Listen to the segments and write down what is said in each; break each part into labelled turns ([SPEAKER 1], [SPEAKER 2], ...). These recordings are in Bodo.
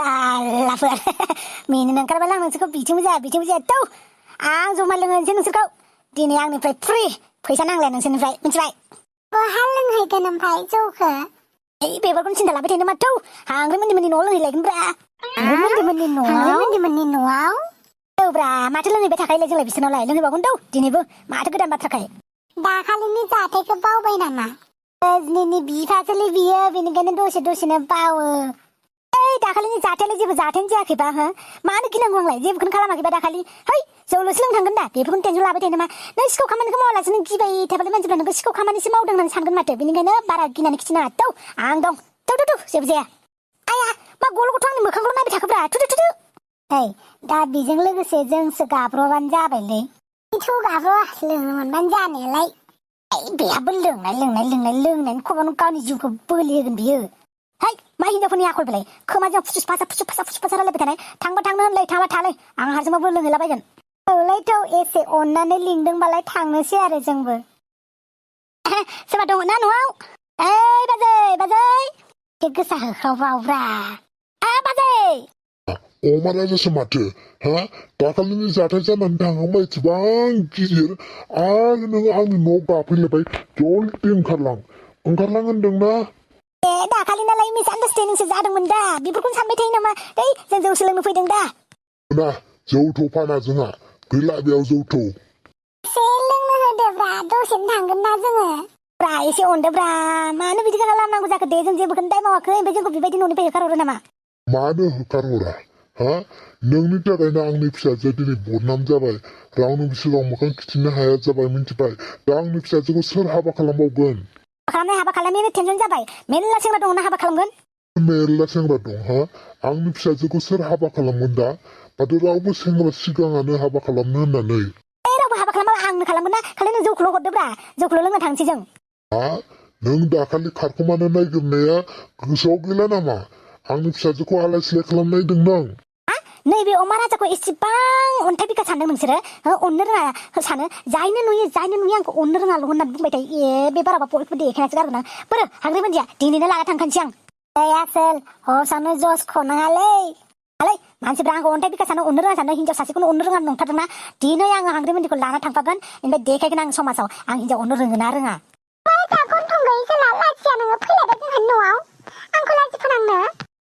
[SPEAKER 1] सालाफोर मिनिनो ओंखारबाय आं नोंसोरखौ बिथिंबो जाया थौ आं जमा लोंहोनोसै नोंसोरखौ दिनै आंनिफ्राय फ्रि फैसा नांलाया नोंसोरनिफ्राय मिथिबाय
[SPEAKER 2] बहा लोंहैगोन ओमफ्राय जौखो
[SPEAKER 1] बेफोरखौनो सिन्था लाबाय थायो माथो हांग्रिमोननि न'आव लोंहैलायगोनब्रा
[SPEAKER 2] हांग्रिमोननि न'आव
[SPEAKER 1] औब्रा माथो लोंहैबाय थाखायोलाय जोंलाय बिसोरनावलाय लोंहैबावगोन थौ दिनैबो माथो गोदान बाथ्राखाय
[SPEAKER 2] दाखालिनि जाथायखौ बावबाय नामा
[SPEAKER 1] रजनिनि बिफासोलै बियो बेनिखायनो दसेनो बावो दाखालिनि जाथायालाय जेबो जाथायानो जायाखैबा हो मानो गिनांगौ आंलाय जेबोखौनो खालामाखैबा दाखालि है जौल'सो लोंथांगोन दा बेफोरखौनो टेनसन लाबाय थायो नामा नों सिखाव खामानिखौ मावालासिनो गिबाय थाबालाय मानसिफ्रा नोंखौ सिखाव खामानिसो मावदों होननानै सानगोन माथो बेनिखायनो बारा गिनानै खिथिनाङा थौ आं दं थौ जेबो जाया आया मा गल' गथ' आंनि मोखांखौल' नायबाय थाखोब्रा थु
[SPEAKER 2] है दा बेजों लोगोसे जोंसो गाब्र'बानो जाबायलै बेथ' गाब्र' लोंनो मोनबानो जानायालाय
[SPEAKER 1] बेहाबो लोंनायनि खमावनो गावनि जिउखौ बोलि होगोन बियो है मा हिनजावफोरनि आखल बेलाय खोमाजों फुसुस फासा रायलायबाय थानाय थांबा थांनो होनलाय थांबा थालै आं हारसिंबाबो लोंहैलाबायगोन
[SPEAKER 2] औलायथ' एसे अननानै लिंदोंबालाय थांनोसै आरो जोंबो
[SPEAKER 1] सोरबा दङ ना न'आव ओइ बाजै
[SPEAKER 2] बे गोसा होख्रावबावब्रा
[SPEAKER 1] बाजै
[SPEAKER 3] अमा राजासो माथो हा दाखालिनि जाथाय जानानै थांबाय एसेबां गिदिर आरो नोङो आंनि न'आव गाफैलायबाय जल्दि ओंखारलां होनदोंना
[SPEAKER 1] दाखालिनालाय मिसआन्डारस्टेन्डिंसो जादोंमोन दा बेफोरखौनो सानबाय थायो नामा जों जौ सोलोंनो फैदों दा
[SPEAKER 3] ना जौथ' फाना जोंहा गैला बेयाव जौथ'
[SPEAKER 2] एसे लोंनो होदोब्रा दसेनो थांगोन ना जोङो
[SPEAKER 1] ब्रा एसे अनदोब्रा मानो बिदि खालामनांगौ जाखो दे जों जेबोखौनो दाय मावाखै ओमफ्राय जोंखौ बेबायदि न'निफ्राय होखारहरो नामा
[SPEAKER 3] मानो होखारहरा हा नोंनि थाखायनो आंनि फिसाजोआ दिनै बदनाम जाबाय रावनोबो सिगाङाव मोखां खिथिनो हाया जाबाय मिथिबाय दा आंनि फिसाजोखौ सोर हाबा खालामबावगोन
[SPEAKER 1] हाबा खालामनायनि टेनसन जाबाय मेरला सेंग्रा दङ ना हाबा खालामगोन
[SPEAKER 3] मेरला सेंग्रा दं हा आंनि फिसाजोखौ सोर हाबा खालामगोन दा माथो रावबो सेंग्रा सिगाङानो हाबा खालामनो होननानै
[SPEAKER 1] रावबो हाबा खालामा आंनो खालामगोन ना खालि नों जौखौल' हरदोब्रा जौखौल' लोंना थांसै जों
[SPEAKER 3] हा नों दाखालि खारखुमानो नागिरनाया गोसोआव गैला नामा आंनि फिसाजोखौ आलाय सिलाय खालामनो नायदों नों
[SPEAKER 1] नैबे अमा राजाखौ एसेबां अन्थाइ बिखा सानदों नोंसोरो अननो रोङा सानो जायनो नुयो आंखौ अननो रोङाल' होननानै बुंबाय थायो बे बाराबा बयबो देखायनासो गारगोन आं बोरो हाग्रिमोनदिया दिनैनो लाना थांखानोसै आं
[SPEAKER 2] आसोल हसानो जस खनाङालै
[SPEAKER 1] मानसिफ्रा आंखौ अन्थाइ बिखा सानो अननो रोङा सानो हिनजाव सासेखौनो अननो रोङा नंथारदोंना दिनै आङो हाग्रिमोनदिखौ लाना थांफागोन ओमफ्राय देखायगोन आं समाजाव आं हिनजाव अननो रोङो ना रोङा
[SPEAKER 2] गन्थं गैयै सोला लाजिया नोङो फैलायबाय जोंहानि न'आव आंखौ लाजि फोनांनो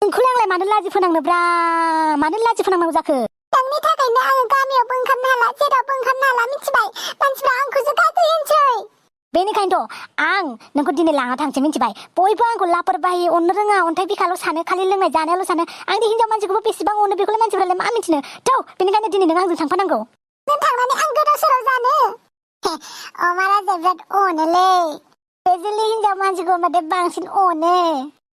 [SPEAKER 1] नोंखौलाय आंलाय मानो लाजि फोनांनोब्रा मानो लाजि फोनांनांगौ जाखो
[SPEAKER 2] नोंनि थाखायनो आङो गामियावबो ओंखारनो हाला जेरावबो ओंखारनो हाला मिथिबाय मानसिफ्रा आंखौसो गाज्रि होनसै
[SPEAKER 1] बेनिखायनोथ' आं नोंखौ दिनै लाना थांसै मिथिबाय बयबो आंखौ लापर बाहायो अननो रोङा अन्थाइ बिखाल' सानो खालि लोंनाय जानायाल' सानो आंनि हिनजाव मानसिखौबो बेसेबां अनो बेखौलाय मानसिफ्रालाय मा मिथिनो थौ बेनिखायनो दिनै नों आंजों थांफानांगौ
[SPEAKER 2] नों थांनानै आं गोदाव सोराव जानो अमा राजाया बिराद अनोलै बेजोंलै हिनजाव मानसिखौ माथो बांसिन अनो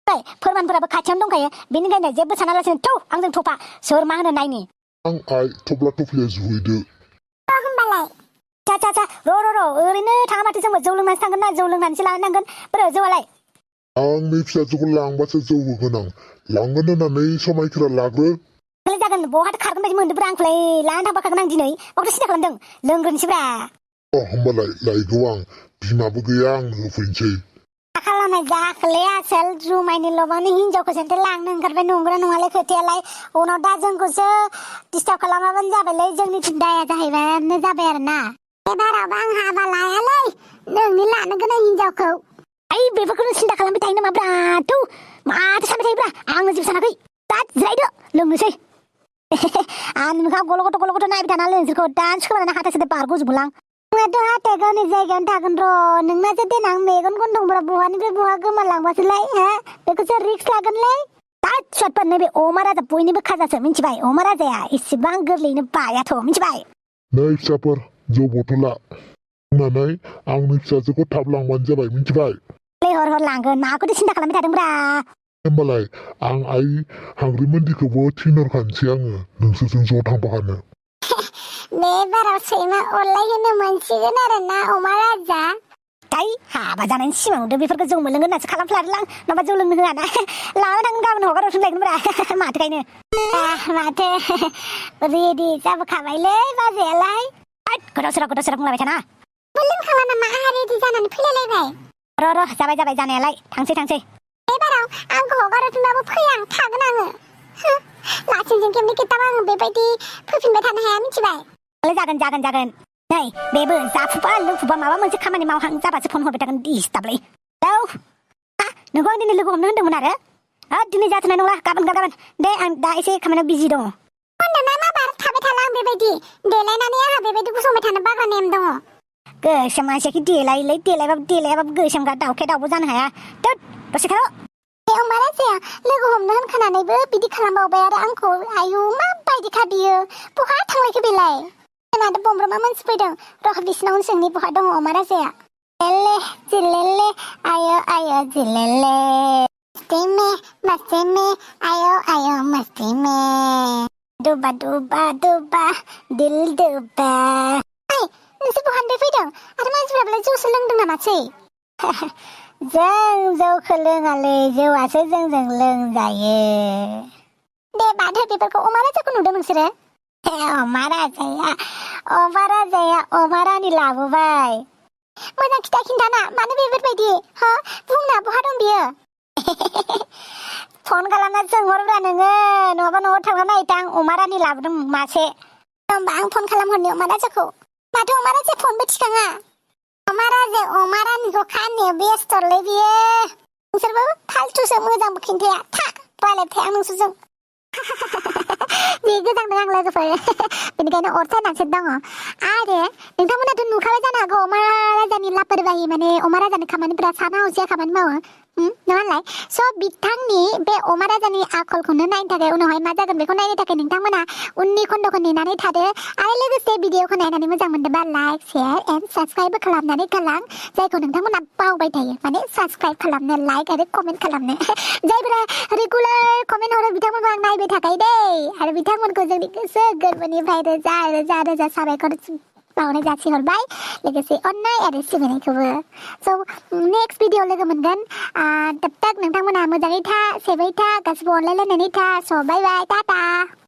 [SPEAKER 1] फोरमानफोराबो खाथियावनो दंखायो बेनिखायनो जेबो सानालासिनो थौ आंजों थफा सोर मा होनो नायनि
[SPEAKER 3] आं आइ थब्ला थफ्लिया जुहैदो
[SPEAKER 2] होमबालाय
[SPEAKER 1] चा र' ओरैनो थाङा माथो जोंबो जौ लोंनानैसो थांगोन ना जौ लोंनानैसो लानानै थांगोन बोरो जौआलाय
[SPEAKER 3] आंनि फिसाजोखौ लांबासो जौ होगोन आं लांगोन होननानै समायखिरा लाग्रो
[SPEAKER 1] जागोन बहाथो खारगोन बायदि मोनदोंब्रा आंखौलाय लानानै थांफाखागोन आं दिनै माखौथो सिन्था खालामदों लोंग्रोनोसैब्रा
[SPEAKER 3] होमबालाय लायगौ आं बिमाबो गैया आंनो होफैनोसै
[SPEAKER 2] खालामनाय जाखोलै आसोल जुमायनि लबावनो हिनजावखौ सेन्थे लांनो ओंखारबाय नंगौना नङालाय खोथायालाय उनाव दा जोंखौसो डिस्टार्ब खालामाबानो जाबायलै जोंनिथिं दाया जाहैबायानो जाबाय आरो ना एबारावबो आं हाबा लायालै नोंनि लानो गोनां हिनजावखौ
[SPEAKER 1] बेफोरखौनो सिन्था खालामबाय थायो नामा ब्राथौ माथो सानबाय थायोब्रा आंनो जेबो सानाखै दा जिरायदो लोंनोसै आंनि मोखां गल' गथ' नायबाय थाना नोंसोरखौ दान्स खोमानानै हाथासेदो बारग'जोबोलां
[SPEAKER 2] नोंहाथ' हाथाया गावनि जायगायावनो थागोन र' नोंनासो देनां मेगन गन्थंफोरा बहानिफ्राय बहा गोमालांबासोलाय हा बेखौसो रिक्स लागोनलै
[SPEAKER 1] सटफोर नैबे अमा राजा बयनिबो खाजासो मिथिबाय अमा राजाया इसेबां गोरलैयैनो बायाथ' मिथिबाय
[SPEAKER 3] नै फिसाफोर जौ बथला होननानै आंनि फिसाजोखौ थाब लांबानो जाबाय मिथिबाय
[SPEAKER 1] हर लांगोन माखौथो सिन्था खालामबाय थादोंब्रा
[SPEAKER 3] होमबालाय आं आइ हाग्रिमोनदिखौबो थिनहरखानोसै आङो नोंसोरजों ज' थांफाखानो
[SPEAKER 2] बे बाराव सैमा अरलाय होनो मोनसिगोन आरो ना अमा राजा
[SPEAKER 1] हाबा जानायनि सिमां नुदों बेफोरखौ जौ मोनलोंगोन होननासो खालामफ्लादोलां नङाबा जौ लोंनो होआ ना लाना थांगोन गाबोन हगार हरफिनलायगोनब्रा माथोखायनो
[SPEAKER 2] माथो रेडि जाबोखाबायलै बाजैयालाय
[SPEAKER 1] गोदाव सोराव बुंलायबाय थाना
[SPEAKER 2] लोंखांला नामा आंहा रेडि जानानै फैलायलायबाय
[SPEAKER 1] र' जाबाय जानायालाय थांसै
[SPEAKER 2] एबाराव आंखौ हगार हरफिनबाबो फै आं थागोन आङो खेबनै खेबथाम आं बेबायदि फैफिनबाय थानो हाया मिथिबाय
[SPEAKER 1] जागोन नै बेबो जाफुबा लोंफुबा माबा मोनसे खामानि मावहां जाबासो फन हरबाय थागोन डिस्टार्बलै नोंखौ आं दिनै लोगो हमनो होन्दोंमोन आरो दिनै जाथ'नाय नंला गाबोन दे आं दा एसे खामानियाव बिजि दङ
[SPEAKER 2] होनदोंना मा बार थाबाय थाला आं बेबायदि देलायनानै आंहा बेबायदि गसंबाय थानो बाग्रा नेम दङ
[SPEAKER 1] गोसोम मानसियाखि देलायाबाबो गोसोमगा दाउखे दाउबो जानो हाया दसे थार'
[SPEAKER 2] अमा राजाया लोगो हमनो होनखानानैबो बिदि खालामबावबाय आरो आंखौ आयु माबायदिखा बियो बहा थांलायखो बेलाय जोंना बमब्रमा मानसि फैदों र' बिसिनावनो सोंनि बहा दङ अमा राजाया लेले जिलेले आयो जिलेले मस्ती में आयो मस्ती में
[SPEAKER 1] दुबा दिल दुबा
[SPEAKER 2] नोंसोर बहानिफ्राय फैदों आरो मानसिफ्राबोलाय जौसो लोंदों नामासै
[SPEAKER 1] जों जौखौ लोङालै जौआसो जोंजों लोंजायो
[SPEAKER 2] दे बाद हो बेफोरखौ अमा राजाखौ नुदों नोंसोरो
[SPEAKER 1] अमा राजाया अमा रानि लाबोबाय
[SPEAKER 2] मोजां खिन्थाना मानो बेफोरबायदि बुंना बहा दं बियो
[SPEAKER 1] फन खालामना सोंहरब्रा नोङो नङाबा न'आव थांना नायदां अमा रानि लाबोदों मासे
[SPEAKER 2] होमबा आं फन खालामहरनि अमा राजाखौ माथो अमा राजाया फनबो थिखाङा अमा रानिखौ खानो बेस्थ'लै बियो नोंसोरबो फालथुसो मोजांबो खिन्थाया रायलायबाय थाया आं नोंसोरजों जि गोजांदों आं लोगोफोर बेनिखायनो अर सायनानैसो दङ आरो नोंथांमोनाथ' नुखाबाय जानो हागौ अमा राजानि लापरवाहि माने अमा राजानि खामानिफोरा साना हसिया खामानि मावो नङालाय स' बिथांनि बे अमा राजानि आखलखौनो नायनो थाखाय उनावहाय मा जागोन बेखौ नायनो थाखाय नोंथांमोना उननि खन्द'खौ नेनानै थादो आरो लोगोसे भिडिअखौ नायनानै मोजां मोनदोंबा लाइक शेयार एन्ड साबस्क्राइबबो खालामनानै गालां जायखौ नोंथांमोना बावबाय थायो माने साबस्क्राइब खालामनो लाइक आरो कमेन्ट खालामनो जायफोरा रेगुलार कमेन्ट हरो बिथांमोनखौ आं नायबाय थाखायो दै आरो बिथांमोनखौ जोंनि गोसो गोरबोनिफ्राय रोजा साबायखर बावनाय जासिहरबाय लोगोसे अननाय आरो सिबिनायखौबो स' नेक्स्ट भिडिअ लोगो मोनगोन तब तक नोंथांमोना मोजाङै था सेफै था गासिबो अनलायलायनानै था स' बाय टाटा